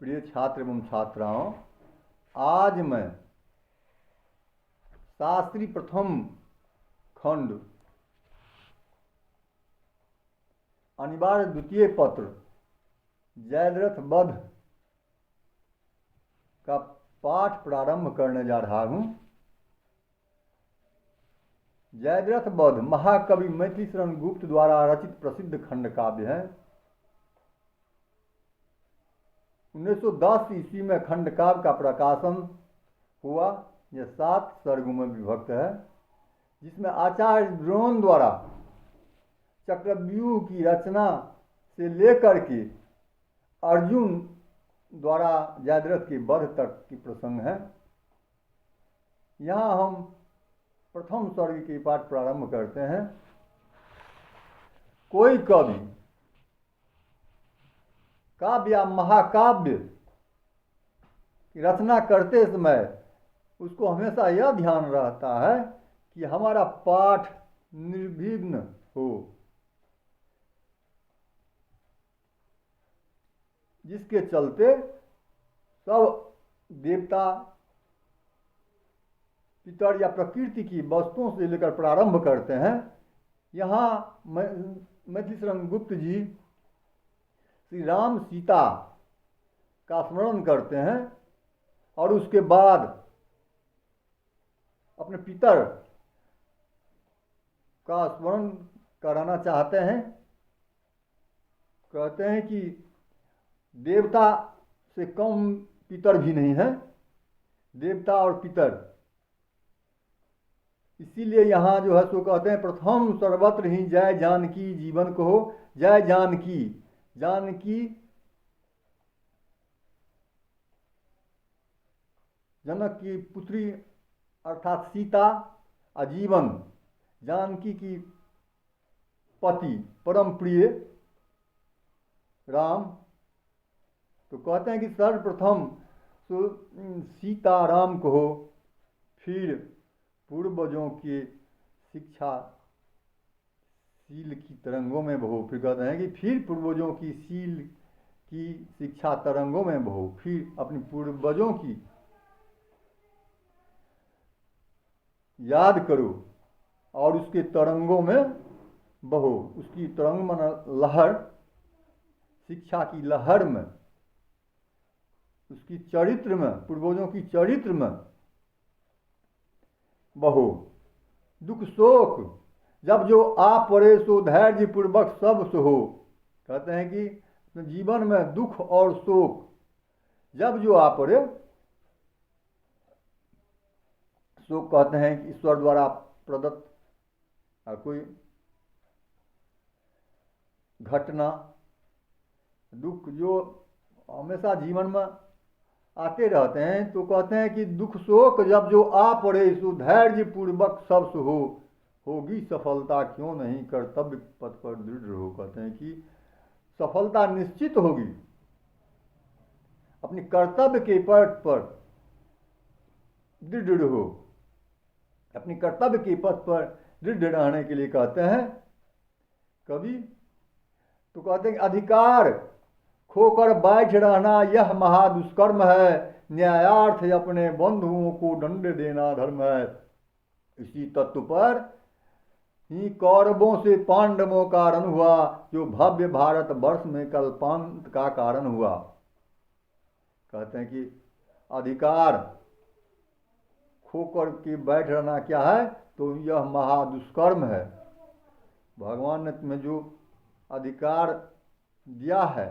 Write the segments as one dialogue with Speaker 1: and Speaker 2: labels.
Speaker 1: प्रिय छात्र एवं छात्राओं, आज मैं शास्त्री प्रथम खंड अनिवार्य द्वितीय पत्र जयद्रथ वध का पाठ प्रारंभ करने जा रहा हूँ। जयद्रथ वध महाकवि मैथिली शरण गुप्त द्वारा रचित प्रसिद्ध खंड काव्य है। 1910 ईस्वी में खंड काव्य का प्रकाशन हुआ। यह 7 सर्गों में विभक्त है, जिसमें आचार्य द्रोण द्वारा चक्रव्यूह की रचना से लेकर के अर्जुन द्वारा जयद्रथ के वध तक की प्रसंग है। यहाँ हम प्रथम सर्ग के पाठ प्रारंभ करते हैं। कोई कवि काव्य या महाकाव्य की रचना करते समय उसको हमेशा यह ध्यान रहता है कि हमारा पाठ निर्विघ्न हो, जिसके चलते सब देवता, पितर या प्रकृति की वस्तुओं से लेकर प्रारंभ करते हैं। यहाँ मैथिली शरण गुप्त जी श्री राम सीता का स्मरण करते हैं और उसके बाद अपने पितर का स्मरण कराना चाहते हैं। कहते हैं कि देवता से कम पितर भी नहीं है, देवता और पितर। इसीलिए यहाँ जो है सो कहते हैं, प्रथम सर्वत्र ही जय जानकी जीवन को हो। जय जानकी, जानकी जनक की पुत्री अर्थात सीता, आजीवन जानकी की पति परम प्रिय राम। तो कहते हैं कि सर्वप्रथम सीता राम को हो, फिर पूर्वजों के शिक्षा शील की तरंगों में बहो। फिर कहते हैं कि फिर पूर्वजों की शील की शिक्षा तरंगों में बहो, फिर अपनी पूर्वजों की याद करो और उसके तरंगों में बहो। उसकी तरंग मन लहर, शिक्षा की लहर में, उसकी चरित्र में, पूर्वजों की चरित्र में बहो। दुख शोक जब जो आ पड़े सो धैर्य पूर्वक सब सहो। कहते हैं कि जीवन में दुख और शोक जब जो आ पड़े, शोक कहते हैं कि ईश्वर द्वारा प्रदत्त कोई घटना, दुख जो हमेशा जीवन में आते रहते हैं। तो कहते हैं कि दुख शोक जब जो आ पड़े सो धैर्य पूर्वक सब सहो। होगी सफलता क्यों नहीं कर्तव्य पथ पर दृढ़ रहो। कहते हैं कि सफलता निश्चित होगी, अपनी कर्तव्य के पथ पर दृढ़ रहो। अपनी कर्तव्य के पथ पर दृढ़ रहने के लिए कहते हैं कवि। तो कहते हैं कि अधिकार खोकर बैठ रहना यह महादुष्कर्म है, न्यायार्थ अपने बंधुओं को दंड देना धर्म है। इसी तत्व पर ही कौरवों से पांडवों का रण हुआ, जो भव्य भारत वर्ष में कल्पांत का कारण हुआ। कहते हैं कि अधिकार खोकर के बैठ रहना क्या है, तो यह महादुष्कर्म है। भगवान ने तुम्हें जो अधिकार दिया है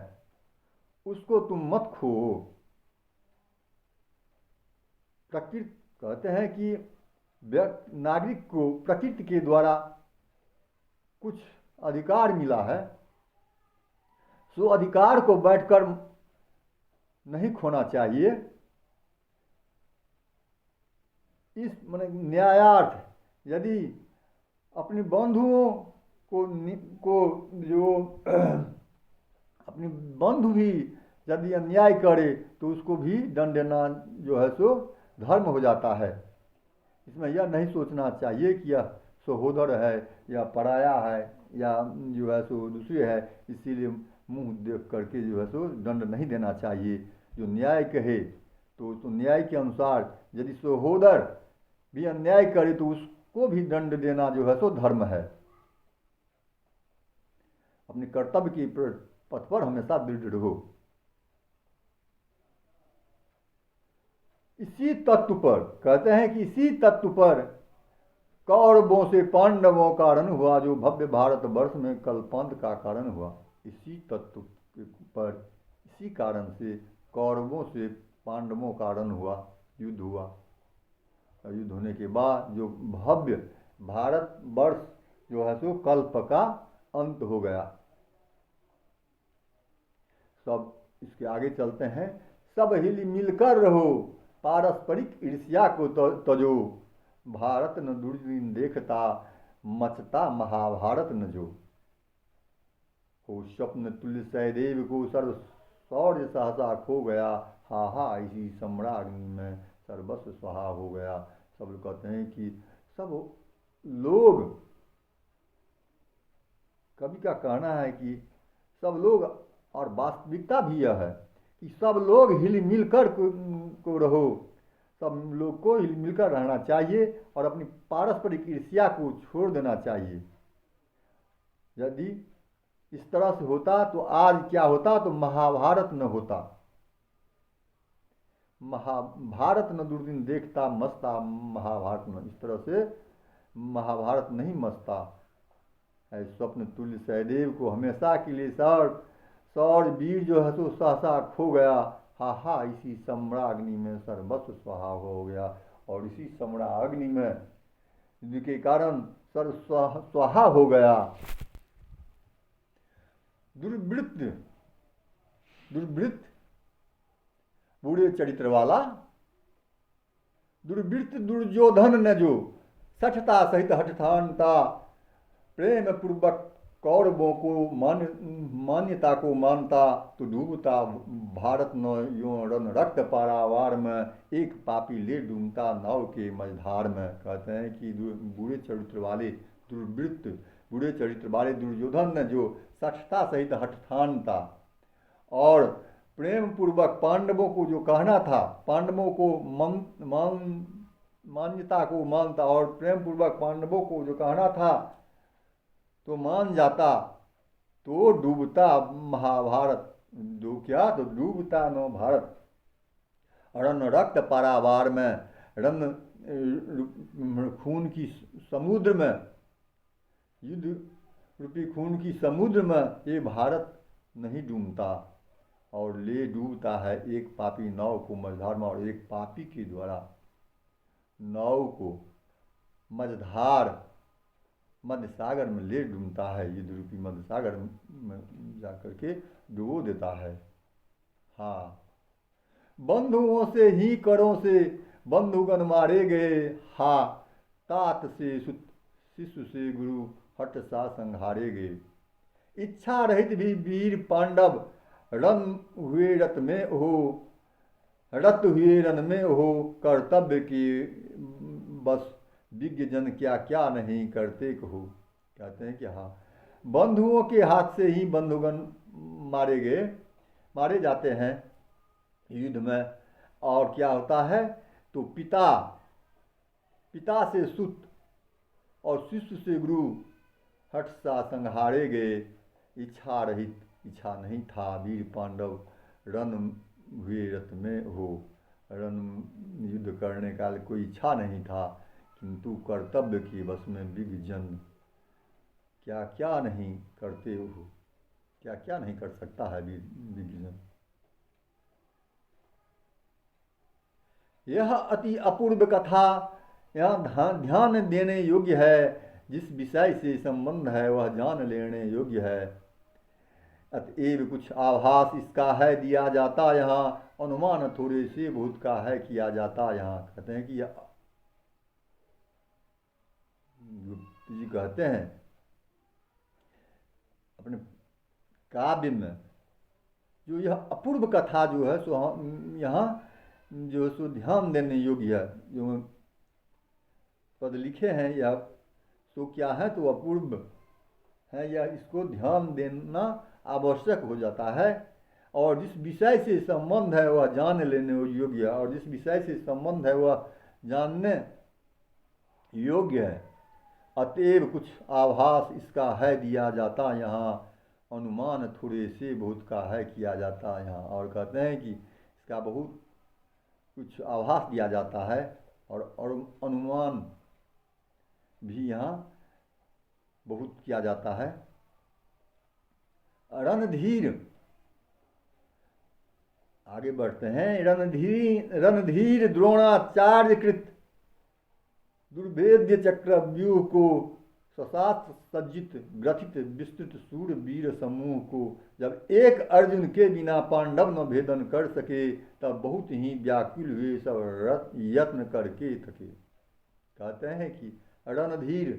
Speaker 1: उसको तुम मत खो। प्रकृति कहते हैं कि नागरिक को प्रकृति के द्वारा कुछ अधिकार मिला है, सो अधिकार को बैठकर नहीं खोना चाहिए। इस माने न्यायार्थ, यदि अपने बंधुओं को जो अपने बंधु भी यदि अन्याय करे तो उसको भी दंड देना जो है सो धर्म हो जाता है। इसमें यह नहीं सोचना चाहिए कि यह सहोदर है या पराया है या जो है सो दूसरे है, इसीलिए मुंह देख करके जो है सो दंड नहीं देना चाहिए। जो न्याय कहे तो न्याय के अनुसार यदि सहोदर भी अन्याय करे तो उसको भी दंड देना जो है सो धर्म है। अपने कर्तव्य के पथ पर हमेशा दृढ़ रहो। इसी तत्व पर कहते हैं कि इसी तत्व पर कौरवों से पांडवों का रण हुआ, जो भव्य भारत वर्ष में कल्पांत का कारण हुआ। इसी तत्व पर, इसी कारण से कौरवों से पांडवों का रण हुआ, युद्ध हुआ। युद्ध होने के बाद जो भव्य भारत वर्ष जो है सो कल्प का अंत हो गया। सब इसके आगे चलते हैं। सब हिल मिलकर रहो, पारस्परिक ईर्ष्या को तजो, भारत न दुर्दिन देखता, मचता महाभारत न जो। हो स्वप्न तुल्य सहदेव को सर्व शौर्य सहसा खो गया, हा हा इसी सम्राग्नि में सर्वस्व स्वाहा हो गया। सब लोग कहते हैं कि सब लोग, कवि का कहना है कि सब लोग, और वास्तविकता भी यह है कि सब लोग हिल मिलकर को रहो, सब लोग को हिल मिलकर रहना चाहिए और अपनी पारस्परिक ईर्ष्या को छोड़ देना चाहिए। यदि इस तरह से होता तो आज क्या होता, तो महाभारत न होता। महाभारत न दुर्दिन देखता, मचता महाभारत न, इस तरह से महाभारत नहीं मचता है। स्वप्न तुल्य सहदेव को हमेशा के लिए शौर्य वीर जो है सो सहसा खो गया, हा हा इसी सम्राग्नि में सर्वस्व स्वाहा हो गया। और इसी सम्राग्नि में जिनके कारण सर्व स्वाहा हो गया। दुर्वृत्त बूढ़े चरित्र वाला, दुर्वृत्त दुर्योधन ने जो सठता सहित हठठानता, प्रेम पूर्वक कौरवों को मान्यता को मानता, तो डूबता भारत न यो रण रक्त पारावार में, एक पापी ले डूबता नाव के मझधार में। कहते हैं कि बूढ़े चरित्र वाले दुर्वृत्त, बूढ़े चरित्र वाले दुर्योधन ने जो सठता सहित हठठानता और प्रेम पूर्वक पांडवों को जो कहना था, पांडवों को मान्यता को मानता और प्रेम पूर्वक पांडवों को जो कहना था तो मान जाता, तो डूबता महाभारत, क्या तो डूबता न भारत रण रक्त पारावार में, रण खून की समुद्र में, युद्ध रूपी खून की समुद्र में ये भारत नहीं डूबता और ले डूबता है एक पापी नाव को मझधार में। और एक पापी के द्वारा नाव को मझधार मध्य सागर में ले डूबता है, युद्ध रूपी मध्य सागर में जाकर के डुबो देता है। हाँ, बंधुओं से ही करों से बंधुगण मारे गए, हा तात से शिशु से गुरु हट सा संहारे गए। इच्छा रहित भी वीर पांडव रन हुए रत में हो, रत हुए रन में हो, कर्तव्य की बस विज्ञ जन क्या क्या नहीं करते कहो। कहते हैं कि हाँ, बंधुओं के हाथ से ही बंधुगण मारे जाते हैं युद्ध में। और क्या होता है, तो पिता से सुत और शिष्य से गुरु हठ सा संहारे गए। इच्छा रहित, इच्छा नहीं था वीर पांडव रण हुए रथ में हो, रण युद्ध करने का कोई इच्छा नहीं था, किंतु कर्तव्य की बस में विघजन क्या क्या नहीं करते हो, क्या क्या नहीं कर सकता है विघजन। यह अति अपूर्व कथा यहाँ ध्यान देने योग्य है, जिस विषय से संबंध है वह जान लेने योग्य है। अतएव कुछ आभास इसका है दिया जाता यहाँ, अनुमान थोड़े से भूत का है किया जाता यहाँ। कहते हैं कि जी कहते हैं अपने काव्य में जो यह अपूर्व कथा जो है सो यहाँ जो सो ध्यान देने योग्य है। जो पद लिखे हैं यह तो क्या है, तो अपूर्व है, या इसको ध्यान देना आवश्यक हो जाता है। और जिस विषय से संबंध है वह जान लेने योग्य है, और जिस विषय से संबंध है वह जानने योग्य है। अतएव कुछ आभास इसका है दिया जाता यहाँ, अनुमान थोड़े से बहुत का है किया जाता यहाँ। और कहते हैं कि इसका बहुत कुछ आभास दिया जाता है और अनुमान भी यहाँ बहुत किया जाता है। रणधीर, आगे बढ़ते हैं। रणधीर द्रोणाचार्य कृत दुर्भेद्य चक्रव्यूह को, सशास्त्र सज्जित ग्रथित विस्तृत सूर वीर समूह को, जब एक अर्जुन के बिना पांडव न भेदन कर सके, तब बहुत ही व्याकुल हुए सब यत्न करके थके। कहते हैं कि रणधीर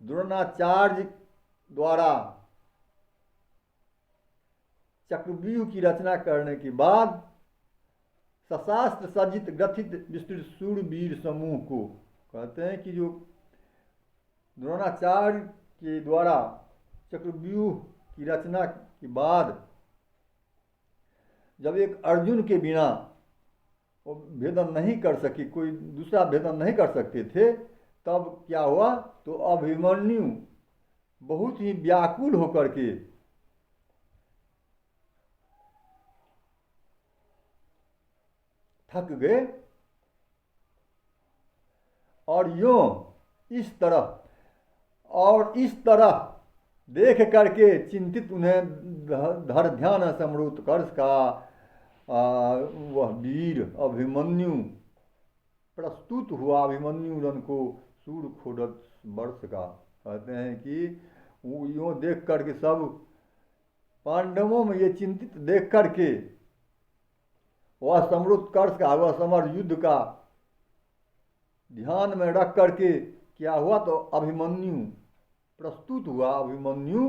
Speaker 1: द्रोणाचार्य द्वारा चक्रव्यूह की रचना करने के बाद सशास्त्र सज्जित ग्रथित विस्तृत शूरवीर समूह को, कहते हैं कि जो द्रोणाचार्य के द्वारा चक्रव्यूह की रचना के बाद जब एक अर्जुन के बिना वो भेदन नहीं कर सके, कोई दूसरा भेदन नहीं कर सकते थे, तब क्या हुआ, तो अभिमन्यु बहुत ही व्याकुल होकर के थक गए, और इस तरह देख करके चिंतित उन्हें धर ध्यान समरूत कर्ष का वह वीर अभिमन्यु प्रस्तुत हुआ। अभिमन्यु रन को सूर खोड़स वर्ष का। कहते हैं कि वो यूँ देख करके सब पांडवों में ये चिंतित देख करके वह समरूत कर्ष का, वह समर युद्ध का ध्यान में रख करके क्या हुआ, तो अभिमन्यु प्रस्तुत हुआ। अभिमन्यु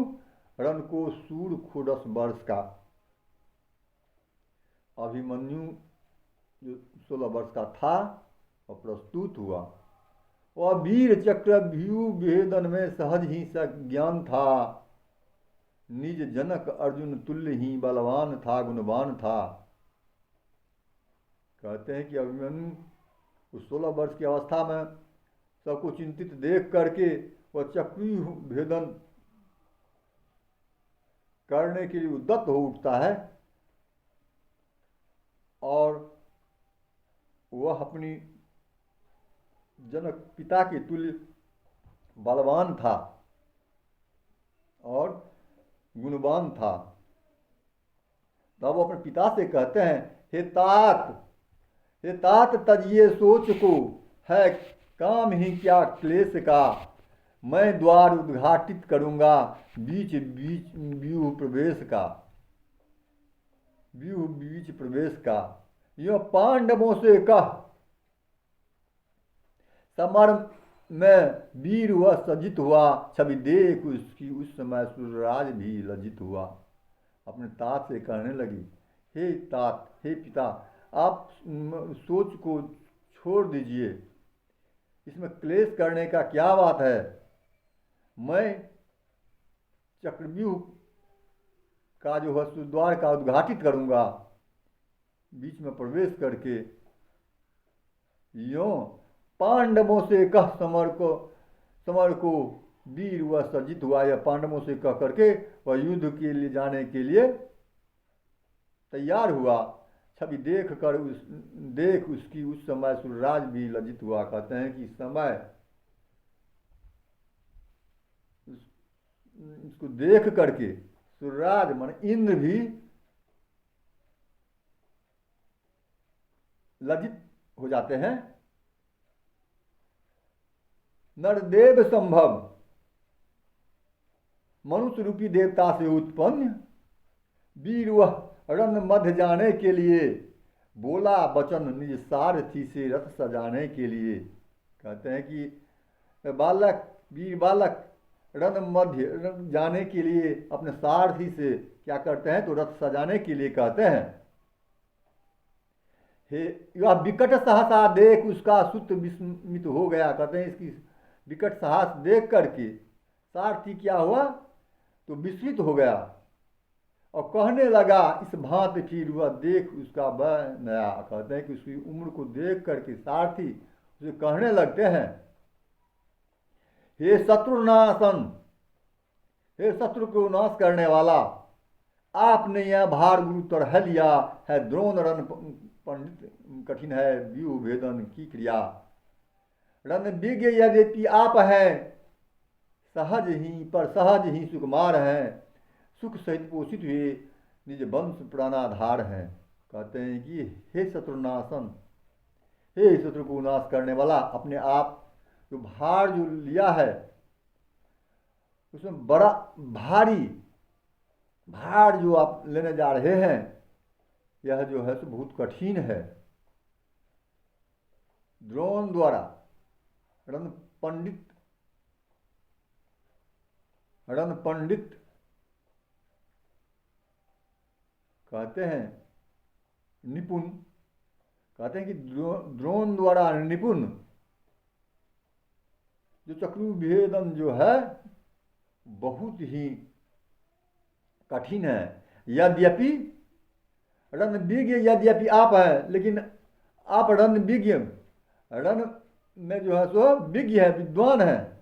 Speaker 1: रण को सूर खोड़स वर्ष का। अभिमन्यु जो 16 वर्ष का था और प्रस्तुत हुआ। वह वीर चक्रव्यूह भेदन में सहज ही ज्ञान था, निज जनक अर्जुन तुल्य ही बलवान था, गुणवान था। कहते हैं कि अभिमन्यु उस 16 वर्ष की अवस्था में सबको चिंतित देख करके वह चक्रव्यूह भेदन करने के लिए उद्यत हो उठता है, और वह अपनी जनक पिता के तुल्य बलवान था और गुणवान था। तब वो अपने पिता से कहते हैं, हे तात तजिए सोच को, है काम ही क्या क्लेश का, मैं द्वार उद्घाटित करूंगा बीच व्यूह प्रवेश का। यह पांडवों से कह, समर में वीर वह सज्जित हुआ, छवि देख उसकी उस समय सूर्यराज भी लज्जित हुआ। अपने तात से कहने लगी, हे तात, हे पिता, आप सोच को छोड़ दीजिए, इसमें क्लेश करने का क्या बात है। मैं चक्रव्यूह का जो है द्वार का उद्घाटित करूंगा, बीच में प्रवेश करके। यूं पांडवों से कह, समर को वीर वह सज्जित हुआ, या पांडवों से कह करके वह युद्ध के लिए जाने के लिए तैयार हुआ। छवि देख उसकी उस समय सूर्यराज भी लज्जित हुआ। कहते हैं कि समय इसको देख करके सूर्यराज मन इंद्र भी लज्जित हो जाते हैं। नरदेव संभव, मनुष्य रूपी देवता से उत्पन्न वीर वह रण मध्य जाने के लिए, बोला वचन निज सारथी से रथ सजाने के लिए। कहते हैं कि वीर बालक रण मध्य जाने के लिए अपने सारथी से क्या करते हैं, तो रथ सजाने के लिए कहते हैं। हे यह विकट सहसा देख उसका सुत विस्मित हो गया। कहते हैं इसकी विकट साहस देख करके सारथी क्या हुआ, तो विस्मित हो गया। और कहने लगा इस भांति, फिर वह देख उसका वह नया। कहते हैं कि उसकी उम्र को देख करके सारथी उसे कहने लगते हैं, हे शत्रुनाशन, हे शत्रु को नाश करने वाला, आपने यह भार गुरुतर है लिया है। द्रोण रण पंडित कठिन है, व्यूह भेदन की क्रिया। रण विज्ञ यद्यपि आप हैं, सहज ही पर सहज ही सुकुमार हैं। सुख सहित पोषित हुए निज वंश प्राणाधार हैं। कहते हैं कि हे शत्रुनाशन, हे शत्रु को नाश करने वाला, अपने आप जो भार जो लिया है उसमें बड़ा भारी भार जो आप लेने जा रहे हैं, यह जो है तो बहुत कठिन है। द्रोण द्वारा रण पंडित कहते हैं निपुण, कहते हैं कि द्रोण द्वारा निपुण जो चक्रु भेदन जो है बहुत ही कठिन है। यद्यपि रणविज्ञ, यद्यपि आप हैं, लेकिन आप रणविज्ञ, रण में जो है सो विज्ञ है, विद्वान है।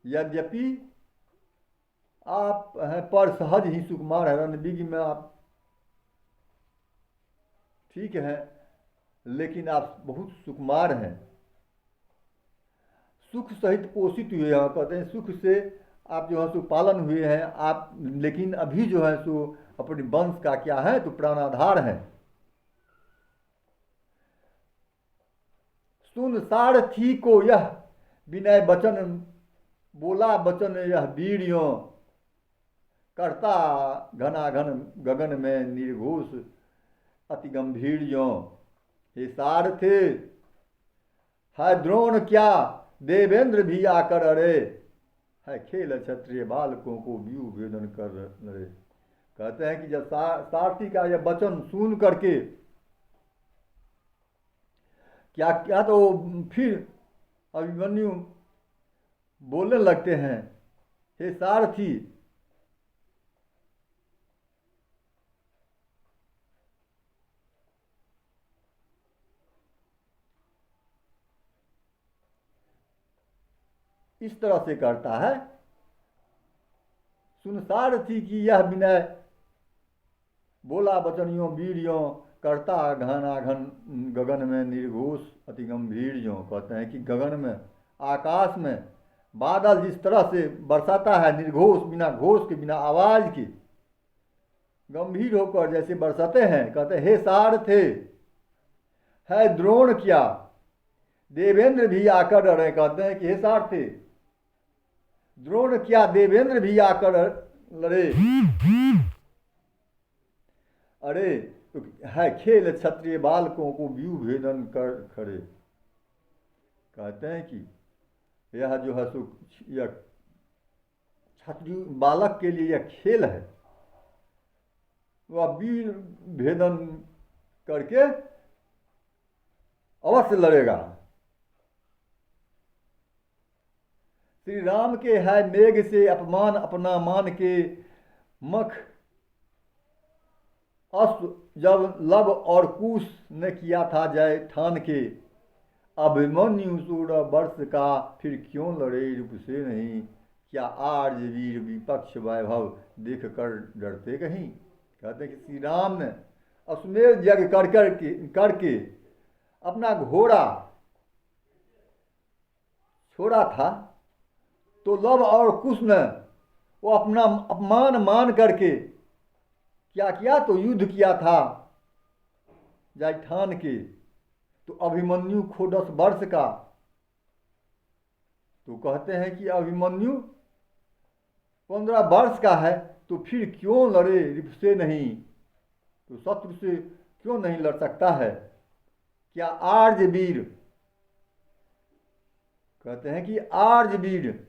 Speaker 1: यद्यपि आप हैं पर सहज ही सुकुमार है। रणविज्ञ में आप ठीक है, लेकिन आप बहुत सुकुमार हैं। सुख सहित पोषित हुए हैं, कहते हैं सुख से आप जो है सो पालन हुए हैं आप, लेकिन अभी जो है सो अपने वंश का क्या है तो प्राणाधार है। सुन सारथी को यह विनय वचन, बोला वचन यह वीर्यों। करता घनाघन गगन में निर्घोष अति गंभीर्यों। हे सारथे, है द्रोण क्या देवेंद्र भी आकर अरे। है खेल क्षत्रिय बालकों को व्यूह भेदन कर रहे। कहते हैं कि जब सारथी का यह वचन सुन करके क्या क्या तो फिर अभिमन्यु बोलने लगते हैं, हे सारथी, इस तरह से करता है। सुन सारथी की यह विनय, बोला वचनियों वीर्यों। करता घनाघन गगन में निर्घोष अति गंभीर्यों। कहते हैं कि गगन में, आकाश में बादल जिस तरह से बरसाता है निर्घोष, बिना घोष के, बिना आवाज के, गंभीर होकर जैसे बरसाते हैं। कहते हैं हे सारथे, है द्रोण क्या देवेंद्र भी आकर डरे। कहते हैं कि हे सारथे, द्रोण क्या देवेंद्र भी आकर लड़े। अरे है खेल क्षत्रिय बालकों को व्यूह भेदन कर खड़े। कहते हैं कि यह जो है सो यह क्षत्रिय बालक के लिए यह खेल है, वह वीर भेदन करके अवश्य लड़ेगा। श्री राम के है मेघ से अपमान अपना मान के। मख अश्व जब लब और कुश ने किया था जय ठान के। अभिमन्यु 16 वर्ष का फिर क्यों लड़े रूप से नहीं। क्या आर्य वीर विपक्ष वैभव देख कर डरते कहीं। कहते हैं कि श्री राम ने अश्वमेध यज्ञ करके अपना घोड़ा छोड़ा था, तो लब और कुश ने वो अपना अपमान मान करके क्या किया तो युद्ध किया था जयठान के। तो अभिमन्यु खो 10 वर्ष का। तो कहते हैं कि अभिमन्यु 15 वर्ष का है, तो फिर क्यों लड़े रिप से नहीं, तो शत्रु से क्यों नहीं लड़ सकता है। क्या आर्य वीर, कहते हैं कि आर्य वीर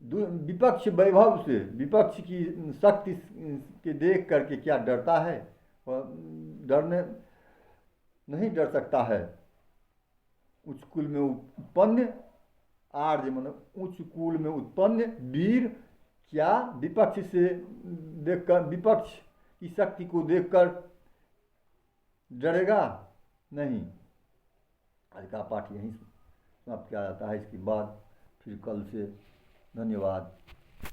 Speaker 1: विपक्ष वैभव से, विपक्ष की शक्ति के देख करके क्या डरता है। डरने नहीं डर सकता है। उच्च कुल में उत्पन्न, आर्य मन उच्च कुल में उत्पन्न वीर क्या विपक्ष से देखकर, विपक्ष की शक्ति को देखकर डरेगा? नहीं। आज का पाठ यहीं समाप्त किया जाता है। इसके बाद फिर कल से। धन्यवाद।